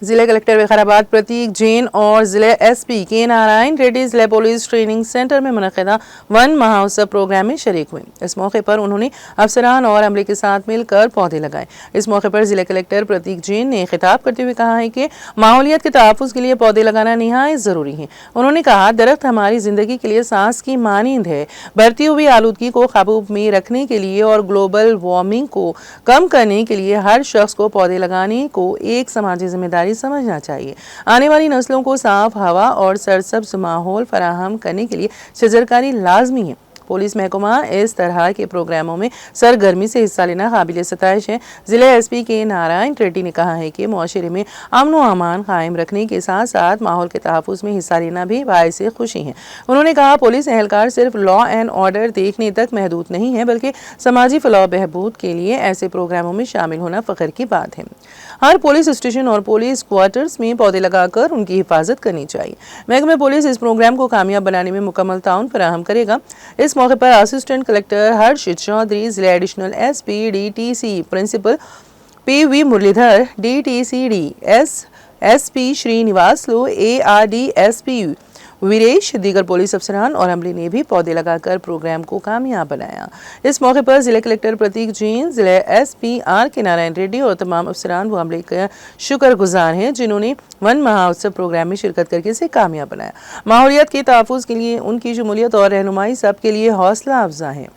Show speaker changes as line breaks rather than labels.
जिला कलेक्टर विकाराबाद प्रतीक जैन और जिले एसपी के नारायण रेड्डी जिला पुलिस ट्रेनिंग सेंटर में मुनक़िदा वन महोत्सव प्रोग्राम में शरीक हुए। इस मौके पर उन्होंने अफसरान और अमले के साथ मिलकर पौधे लगाए। इस मौके पर जिला कलेक्टर प्रतीक जैन ने खिताब करते हुए कहा है कि माहौलियत के तहफ़्फ़ुज़ के लिए पौधे लगाना निहायत ज़रूरी है। उन्होंने कहा, दरख्त हमारी ज़िंदगी के लिए सांस की मानींद है। बढ़ती हुई आलूदगी को काबू में रखने के लिए और ग्लोबल वार्मिंग को कम करने के लिए हर शख्स को पौधे लगाने को एक समाजी जिम्मेदारी समझना चाहिए। आने वाली नस्लों को साफ हवा और सरसब्ज माहौल फराहम करने के लिए शजरकारी लाजमी है। पुलिस महकमा इस तरह के प्रोग्रामों में सरगर्मी से हिस्सा लेना काबिल सताइश है। जिले एसपी के नारायण रेड्डी ने कहा है कि मुआशरे में अमन व अमान कायम रखने के साथ साथ माहौल के तहफ़्फ़ुज़ में हिस्सा लेना भी बाइस खुशी है। उन्होंने कहा, पुलिस एहलकार सिर्फ लॉ एंड ऑर्डर देखने तक महदूद नहीं है, बल्कि समाजी फलाह बहबूद के लिए ऐसे प्रोग्रामों में शामिल होना फ़ख्र की बात है। हर पुलिस स्टेशन और पुलिस क्वार्टर्स में पौधे लगाकर उनकी हिफाजत करनी चाहिए। महकमा पुलिस इस प्रोग्राम को कामयाब बनाने में मुकम्मल ताउन फराहम करेगा। इस मौके पर असिस्टेंट कलेक्टर हर्षित चौधरी, जिला additional SP DTC principal PV Muralidhar, DTCD SP Srinivasulu, ARDSP Viresh, दीगर पुलिस अफसरान और अमले ने भी पौधे लगाकर प्रोग्राम को कामयाब बनाया। इस मौके पर जिला कलेक्टर प्रतीक जैन, जिला एसपी आर के नारायण रेड्डी और तमाम अफसरान व अमले का शुक्रगुजार हैं जिन्होंने वन महोत्सव प्रोग्राम में शिरकत करके इसे कामयाब बनाया। माहौलियत के तहफ़्फ़ुज़ के लिए उनकी शमूलियत और रहनुमाई सबके लिए हौसला अफजा है।